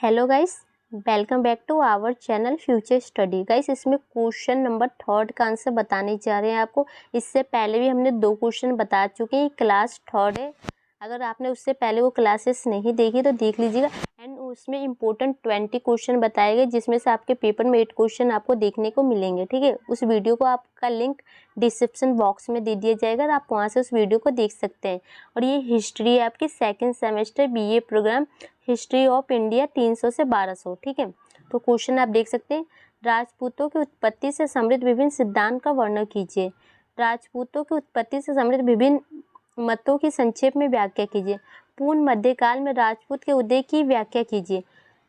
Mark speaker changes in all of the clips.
Speaker 1: Hello guys, welcome back to our channel future study. Guys, इसमें question number 3 का answer बताने जा रहे हैं आपको। इससे पहले भी हमने 2 क्वेश्चन बता चुके हैं। क्लास 3 है, अगर आपने उससे पहले वो क्लासेस नहीं देखी तो देख लीजिएगा। एंड उसमें इम्पोर्टेंट 20 क्वेश्चन बताए गए, जिसमें से आपके पेपर में 8 क्वेश्चन आपको देखने को मिलेंगे। ठीक है, उस वीडियो को आपका लिंक डिस्क्रिप्शन बॉक्स में दे दिया जाएगा, आप वहाँ से उस वीडियो को देख सकते हैं। और ये हिस्ट्री है आपकी second semester BA programme history of India 300 से 1200। ठीक है, तो क्वेश्चन आप देख सकते हैं। राजपूतों की उत्पत्ति से समृद्ध विभिन्न सिद्धांत का वर्णन कीजिए। राजपूतों की उत्पत्ति से समृद्ध विभिन्न मतों की संक्षेप में व्याख्या कीजिए। पूर्ण मध्यकाल में राजपूत के उदय की व्याख्या कीजिए।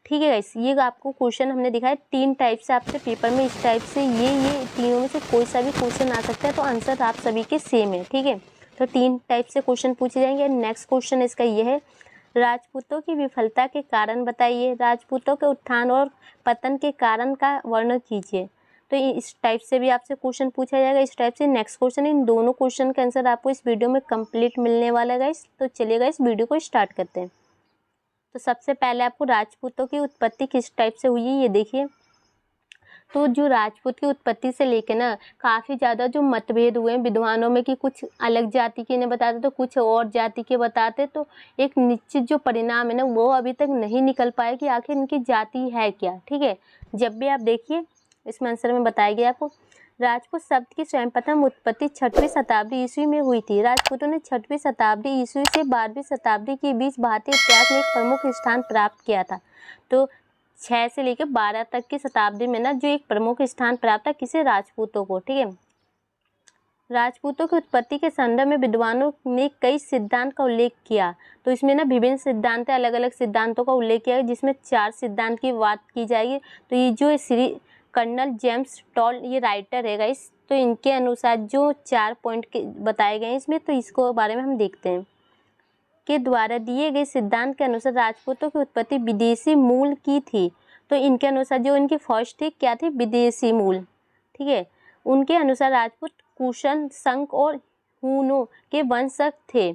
Speaker 1: ठीक है गाइस, ये आपको क्वेश्चन हमने दिखाया 3 टाइप से आपसे पेपर में, इस टाइप से ये तीनों में से कोई सा भी क्वेश्चन आ सकता है, तो आंसर आप सभी के सेम है। ठीक है, तो 3 टाइप से क्वेश्चन पूछे जाएंगे। नेक्स्ट क्वेश्चन इसका ये है, राजपूतों की विफलता के कारण बताइए। राजपूतों के उत्थान और पतन के कारण का वर्णन कीजिए। तो इस टाइप से भी आपसे क्वेश्चन पूछा जाएगा, इस टाइप से नेक्स्ट क्वेश्चन। इन दोनों क्वेश्चन का आंसर आपको इस वीडियो में कंप्लीट मिलने वाला है गाइस। तो चलिएगा इस वीडियो को स्टार्ट करते हैं। तो सबसे पहले आपको राजपूतों की उत्पत्ति किस टाइप से हुई है ये देखिए। तो जो राजपूत की उत्पत्ति से लेके ना काफ़ी ज़्यादा जो मतभेद हुए हैं विद्वानों में कि कुछ अलग जाति के ने बताते तो कुछ और जाति के बताते, तो एक निश्चित जो परिणाम है ना वो अभी तक नहीं निकल पाया कि आखिर इनकी जाति है क्या। ठीक है, जब भी आप देखिए इसमें आंसर में बताया गया आपको, राजपूत शब्द की स्वयं प्रथम उत्पत्ति 6वीं शताब्दी ईस्वी में हुई थी। राजपूतों ने 6वीं शताब्दी ईस्वी से 12वीं शताब्दी के बीच भारतीय इतिहास में एक प्रमुख स्थान प्राप्त किया था। तो 6 से लेकर 12 तक की शताब्दी में ना जो एक प्रमुख स्थान प्राप्त था किसे, राजपूतों को। ठीक है, राजपूतों की उत्पत्ति के संदर्भ में विद्वानों ने कई सिद्धांत का उल्लेख किया। तो इसमें ना विभिन्न सिद्धांत है, अलग अलग सिद्धांतों का उल्लेख किया है, जिसमें 4 सिद्धांत की बात की जाएगी। तो ये जो श्री कर्नल जेम्स टॉल ये राइटर है गाइस, तो इनके अनुसार जो 4 पॉइंट के बताए गए हैं इसमें, तो इसको बारे में हम देखते हैं। के द्वारा दिए गए सिद्धांत के अनुसार राजपूतों की उत्पत्ति विदेशी मूल की थी। तो इनके अनुसार जो इनकी फर्स्ट थी क्या थी, विदेशी मूल। ठीक है, उनके अनुसार राजपूत कुशन, संक और हूनों के वंशज थे।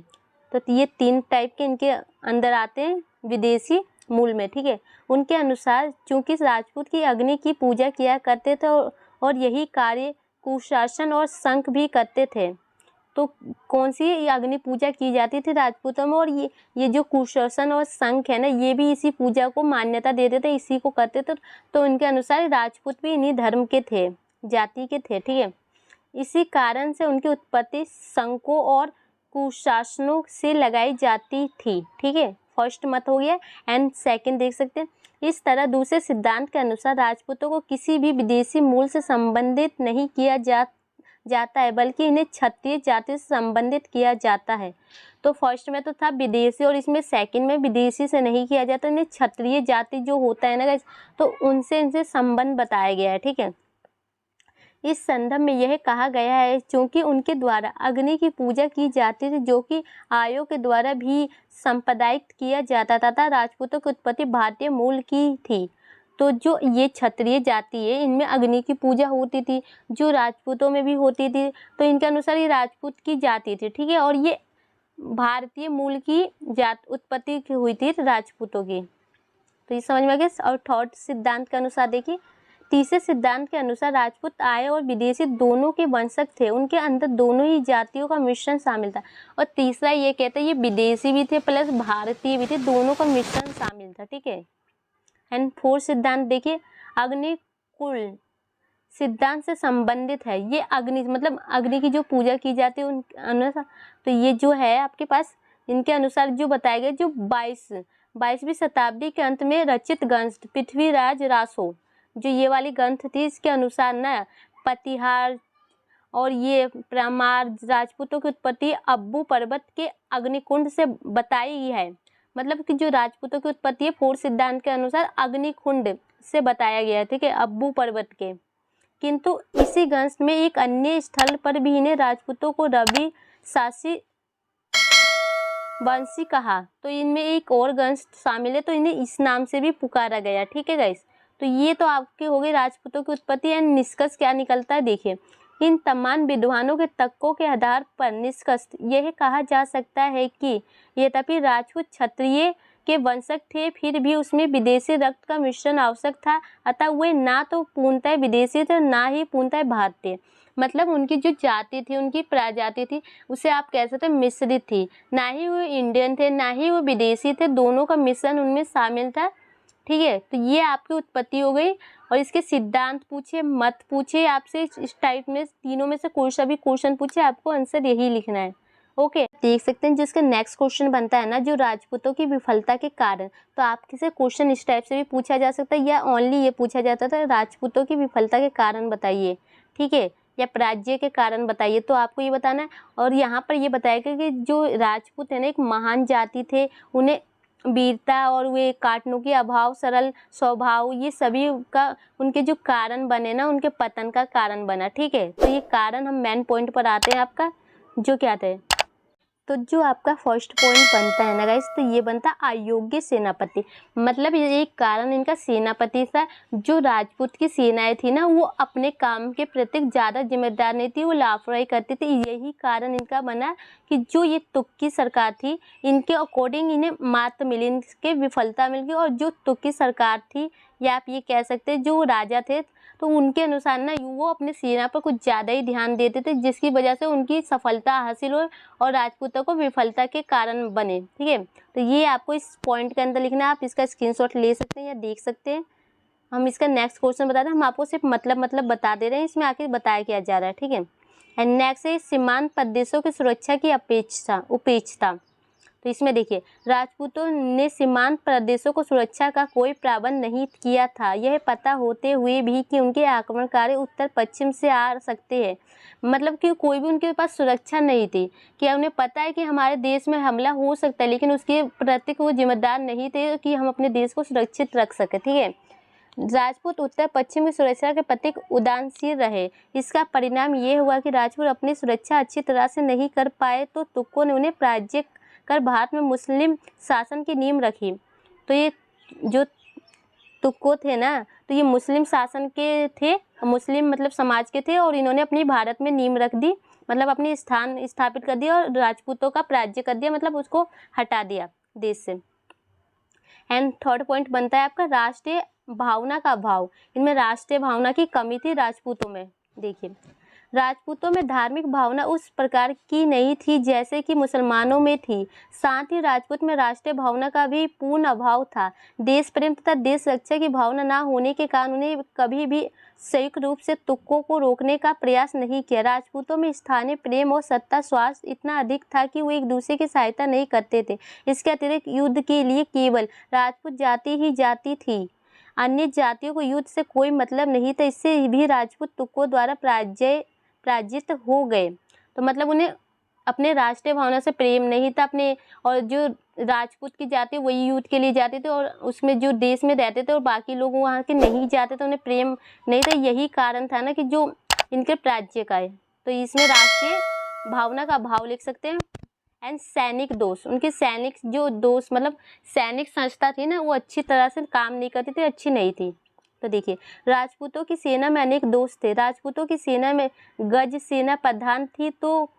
Speaker 1: तो ये 3 टाइप के इनके अंदर आते हैं विदेशी मूल में। ठीक है, उनके अनुसार चूंकि राजपूत की अग्नि की पूजा किया करते थे और यही कार्य कुशासन और संक भी करते थे। तो कौन सी अग्नि पूजा की जाती थी राजपूतों में, और ये जो कुशासन और संख है ना ये भी इसी पूजा को मान्यता देते थे, इसी को करते थे। तो इनके अनुसार राजपूत भी इन्हीं धर्म के थे, जाति के थे। ठीक है, इसी कारण से उनकी उत्पत्ति संकों और कुशासनों से लगाई जाती थी। ठीक है, फर्स्ट मत हो गया। एंड सेकंड देख सकते हैं, इस तरह दूसरे सिद्धांत के अनुसार राजपूतों को किसी भी विदेशी मूल से संबंधित नहीं किया जाता है, बल्कि इन्हें क्षत्रिय जाति से संबंधित किया जाता है। तो फर्स्ट में तो था विदेशी, और इसमें सेकंड में विदेशी से नहीं किया जाता, इन्हें क्षत्रिय जाति जो होता है ना गाइस, तो उनसे इनसे संबंध बताया गया है। ठीक है, इस संदर्भ में यह कहा गया है क्योंकि उनके द्वारा अग्नि की पूजा की जाती थी, जो कि आर्यों के द्वारा भी संप्रदायित किया जाता था। राजपूतों की उत्पत्ति भारतीय मूल की थी। तो जो ये क्षत्रिय जाति है इनमें अग्नि की पूजा होती थी, जो राजपूतों में भी होती थी। तो इनके अनुसार ये राजपूत की जाति थी। ठीक है, और ये भारतीय मूल की उत्पत्ति हुई थी राजपूतों की। तो ये समझ में आ गया। और थर्ड सिद्धांत के अनुसार देखिए, तीसरे सिद्धांत के अनुसार राजपूत आर्य और विदेशी दोनों के वंशज थे, उनके अंदर दोनों ही जातियों का मिश्रण शामिल था। और तीसरा ये कहते हैं ये विदेशी भी थे प्लस भारतीय भी थे, दोनों का मिश्रण शामिल था। ठीक है, एंड फोर्थ सिद्धांत देखिए, अग्निकुल सिद्धांत से संबंधित है। ये अग्नि मतलब अग्नि की जो पूजा की जाती है उन अनुसार, तो ये जो है आपके पास इनके अनुसार जो बताए गए, जो 22वीं शताब्दी के अंत में रचित ग्रंथ पृथ्वीराज रासो, जो ये वाली ग्रंथ थी, इसके अनुसार ना पतिहार और ये परमार राजपूतों की उत्पत्ति अब्बू पर्वत के अग्निकुंड से बताई है। मतलब कि जो राजपूतों की उत्पत्ति है फोर्थ सिद्धांत के अनुसार अग्निकुंड से बताया गया है। ठीक है, अब्बू पर्वत के। किंतु इसी ग्रंथ में एक अन्य स्थल पर भी इन्हें राजपूतों को रवि शासी वंशी कहा। तो इनमें एक और ग्रंथ शामिल है, तो इन्हें इस नाम से भी पुकारा गया। ठीक है गाइस, तो ये तो आपके हो गई राजपूतों की उत्पत्ति। एंड निष्कर्ष क्या निकलता है देखिए, इन तमाम विद्वानों के तर्कों के आधार पर निष्कर्ष यह कहा जा सकता है कि यद्यपि राजपूत क्षत्रिय के वंशज थे, फिर भी उसमें विदेशी रक्त का मिश्रण आवश्यक था, अतः वे ना तो पूर्णतः विदेशी थे ना ही पूर्णतः भारतीय। मतलब उनकी जो जाति थी, उनकी प्रजाति थी, उसे आप कह सकते हैं मिश्रित थी, ना ही वो इंडियन थे ना ही वो विदेशी थे, दोनों का मिश्रण उनमें शामिल था। ठीक है, तो ये आपकी उत्पत्ति हो गई। और इसके सिद्धांत पूछे, मत पूछे आपसे, इस टाइप में तीनों में से कोई सा भी क्वेश्चन पूछे, आपको आंसर यही लिखना है। ओके, देख सकते हैं जिसका नेक्स्ट क्वेश्चन बनता है ना, जो राजपूतों की विफलता के कारण। तो आपके से क्वेश्चन इस टाइप से भी पूछा जा सकता है, या ओनली ये पूछा जाता था राजपूतों की विफलता के कारण बताइए, ठीक है, या पराजय के कारण बताइए, तो आपको ये बताना है। और यहाँ पर ये बताएगा कि जो राजपूत है ना, एक महान जाति थे, उन्हें वीरता और वे काटने के अभाव, सरल स्वभाव, ये सभी का उनके जो कारण बने ना, उनके पतन का कारण बना। ठीक है, तो ये कारण हम मेन पॉइंट पर आते हैं आपका, जो क्या थे। तो जो आपका फर्स्ट पॉइंट बनता है ना गाइस, तो ये बनता अयोग्य सेनापति। मतलब ये एक कारण इनका सेनापति था। जो राजपूत की सेनाएं थी ना, वो अपने काम के प्रति ज़्यादा जिम्मेदार नहीं थी, वो लापरवाही करती थी। यही कारण इनका बना कि जो ये तुर्की सरकार थी, इनके अकॉर्डिंग इन्हें मात मिली, इनके विफलता मिल गई। और जो तुर्की सरकार थी, या आप ये कह सकते हैं जो राजा थे, तो उनके अनुसार ना वो अपने सेना पर कुछ ज़्यादा ही ध्यान देते थे, जिसकी वजह से उनकी सफलता हासिल हो और राजपूतों को विफलता के कारण बने। ठीक है, तो ये आपको इस पॉइंट के अंदर लिखना है। आप इसका स्क्रीनशॉट ले सकते हैं या देख सकते हैं। हम इसका नेक्स्ट क्वेश्चन बता रहे हैं, हम आपको सिर्फ मतलब बता दे रहे हैं, इसमें आखिर बताया क्या जा रहा है। ठीक है, एंड नेक्स्ट है सीमांत प्रदेशों की सुरक्षा की उपेक्षता। तो इसमें देखिए, राजपूतों ने सीमांत प्रदेशों को सुरक्षा का कोई प्रबंध नहीं किया था, यह पता होते हुए भी कि उनके आक्रमणकारी उत्तर पश्चिम से आ सकते हैं। मतलब कि कोई भी उनके पास सुरक्षा नहीं थी, कि उन्हें पता है कि हमारे देश में हमला हो सकता है, लेकिन उसके प्रति वो जिम्मेदार नहीं थे कि हम अपने देश को सुरक्षित रख सकें। ठीक है, राजपूत उत्तर पश्चिम की सुरक्षा के प्रति उदासीन रहे। इसका परिणाम ये हुआ कि राजपूत अपनी सुरक्षा अच्छी तरह से नहीं कर पाए, तो तुर्कों ने उन्हें पराजित कर भारत में मुस्लिम शासन की नींव रखी। तो ये जो तुर्कों थे ना, तो ये मुस्लिम शासन के थे, मुस्लिम मतलब समाज के थे, और इन्होंने अपनी भारत में नींव रख दी, मतलब अपनी स्थान स्थापित कर दिया और राजपूतों का पराजय कर दिया, मतलब उसको हटा दिया देश से। एंड थर्ड पॉइंट बनता है आपका राष्ट्रीय भावना का अभाव। इनमें राष्ट्रीय भावना की कमी थी राजपूतों में। देखिए, राजपूतों में धार्मिक भावना उस प्रकार की नहीं थी जैसे कि मुसलमानों में थी। साथ ही राजपूत में राष्ट्रीय भावना का भी पूर्ण अभाव था। देश प्रेम तथा देश रक्षा की भावना न होने के कारण उन्हें कभी भी संयुक्त रूप से तुर्कों को रोकने का प्रयास नहीं किया। राजपूतों में स्थानीय प्रेम और सत्ता स्वार्थ इतना अधिक था कि वो एक दूसरे की सहायता नहीं करते थे। इसके अतिरिक्त युद्ध के लिए केवल राजपूत जाति ही जाति थी, अन्य जातियों को युद्ध से कोई मतलब नहीं था। इससे भी राजपूत तुर्कों द्वारा पराजित हो गए। तो मतलब उन्हें अपने राष्ट्रीय भावना से प्रेम नहीं था अपने, और जो राजपूत की जाति वही युद्ध के लिए जाते थे, और उसमें जो देश में रहते थे और बाकी लोग वहाँ के नहीं जाते थे, उन्हें प्रेम नहीं था। यही कारण था ना कि जो इनके पराजय का है। तो इसमें राष्ट्रीय भावना का अभाव लिख सकते हैं। एंड सैनिक दोष, उनके सैनिक जो दोष मतलब सैनिक संस्था थी ना, वो अच्छी तरह से काम नहीं करती थी, अच्छी नहीं थी। तो देखिए, राजपूतों की सेना में अनेक दोष थे। राजपूतों की सेना में गज सेना प्रधान थी, तो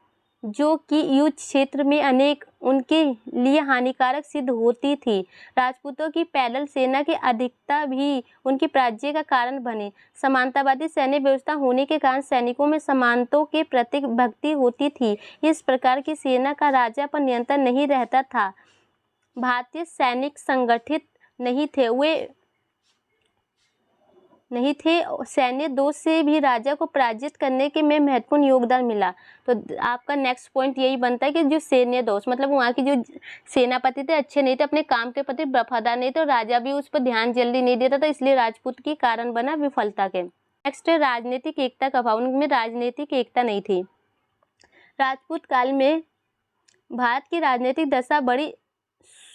Speaker 1: जो कि युद्ध क्षेत्र में अनेक उनके लिए हानिकारक सिद्ध होती थी। राजपूतों की पैदल सेना की अधिकता भी उनकी पराजय का कारण बनी। समानतावादी सैन्य व्यवस्था होने के कारण सैनिकों में समानताओं के प्रति भक्ति होती थी। इस प्रकार की सेना का राजा पर नियंत्रण नहीं रहता था। भारतीय सैनिक संगठित नहीं थे। सैन्य दोष से भी राजा को पराजित करने के में महत्वपूर्ण योगदान मिला। तो आपका नेक्स्ट पॉइंट यही बनता है कि जो सैन्य दोष मतलब वहाँ की जो सेनापति थे अच्छे नहीं थे, अपने काम के प्रति वफादार नहीं थे, और राजा भी उस पर ध्यान जल्दी नहीं देता था, इसलिए राजपूत की कारण बना विफलता के। नेक्स्ट है राजनीतिक एकता का अभाव। उनमें राजनीतिक एकता नहीं थी। राजपूत काल में भारत की राजनीतिक दशा बड़ी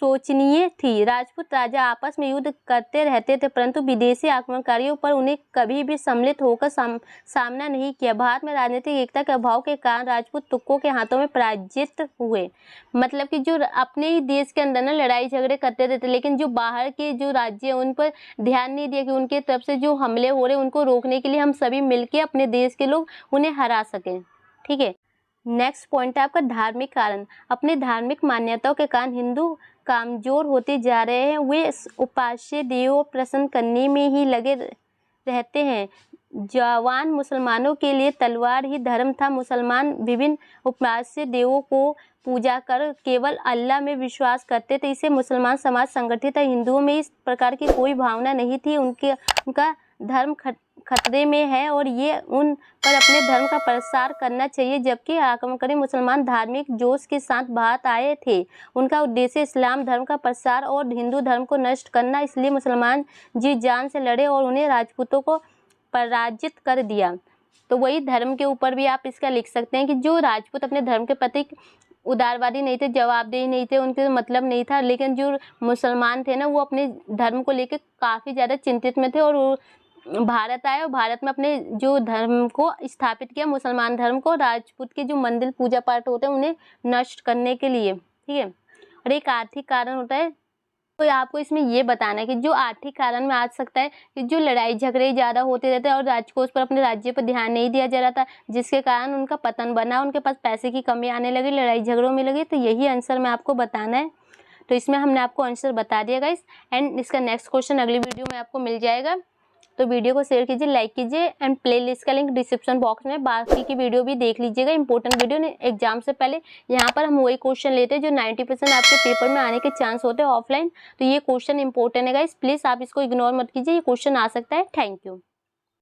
Speaker 1: शोचनीय थी। राजपूत राजा आपस में युद्ध करते रहते थे, परंतु विदेशी आक्रमणकारियों पर उन्हें कभी भी सम्मिलित होकर सामना नहीं किया। भारत में राजनीतिक एकता के अभाव के कारण राजपूत तुर्कों के हाथों में पराजित हुए। मतलब कि जो अपने ही देश के अंदर ना लड़ाई झगड़े करते रहते, लेकिन जो बाहर के जो राज्य उन पर ध्यान नहीं दिया कि उनके तरफ से जो हमले हो रहे उनको रोकने के लिए हम सभी मिलकर अपने देश के लोग उन्हें हरा सकें। ठीक है, नेक्स्ट पॉइंट है आपका धार्मिक कारण। अपने धार्मिक मान्यताओं के कारण हिंदू कमज़ोर होते जा रहे हैं। वे उपास्य देवों प्रसन्न करने में ही लगे रहते हैं। जवान मुसलमानों के लिए तलवार ही धर्म था। मुसलमान विभिन्न उपास्य देवों को पूजा कर केवल अल्लाह में विश्वास करते थे। इसे मुसलमान समाज संगठित था। हिंदुओं में इस प्रकार की कोई भावना नहीं थी। उनका धर्म खतरे में है और ये उन पर अपने धर्म का प्रसार करना चाहिए। जबकि आक्रमणकारी मुसलमान धार्मिक जोश के साथ भारत आए थे। उनका उद्देश्य इस्लाम धर्म का प्रसार और हिंदू धर्म को नष्ट करना। इसलिए मुसलमान जी जान से लड़े और उन्हें राजपूतों को पराजित कर दिया। तो वही धर्म के ऊपर भी आप इसका लिख सकते हैं कि जो राजपूत अपने धर्म के प्रति उदारवादी नहीं थे, जवाबदेही नहीं थे, उनके मतलब नहीं था, लेकिन जो मुसलमान थे ना, वो अपने धर्म को लेकर काफ़ी ज़्यादा चिंतित में थे और वो भारत आए और भारत में अपने जो धर्म को स्थापित किया, मुसलमान धर्म को, राजपूत के जो मंदिर पूजा पाठ होते हैं उन्हें नष्ट करने के लिए। ठीक है। और एक आर्थिक कारण होता है, तो आपको इसमें ये बताना है कि जो आर्थिक कारण में आ सकता है कि जो लड़ाई झगड़े ज़्यादा होते रहते हैं और राजकोष पर, अपने राज्य पर ध्यान नहीं दिया जा रहा था, जिसके कारण उनका पतन बना, उनके पास पैसे की कमी आने लगी, लड़ाई झगड़ों में लगी। तो यही आंसर में आपको बताना है। तो इसमें हमने आपको आंसर बता दिया गाइस। एंड इसका नेक्स्ट क्वेश्चन अगली वीडियो में आपको मिल जाएगा। तो वीडियो को शेयर कीजिए, लाइक कीजिए एंड प्लेलिस्ट का लिंक डिस्क्रिप्शन बॉक्स में, बाकी की वीडियो भी देख लीजिएगा। इंपॉर्टेंट वीडियो ने एग्जाम से पहले यहाँ पर हम वही क्वेश्चन लेते हैं जो 90% आपके पेपर में आने के चांस होते हैं ऑफलाइन। तो ये क्वेश्चन इंपॉर्टेंट है गाइस, प्लीज़ आप इसको इग्नोर मत कीजिए, ये क्वेश्चन आ सकता है। Thank you.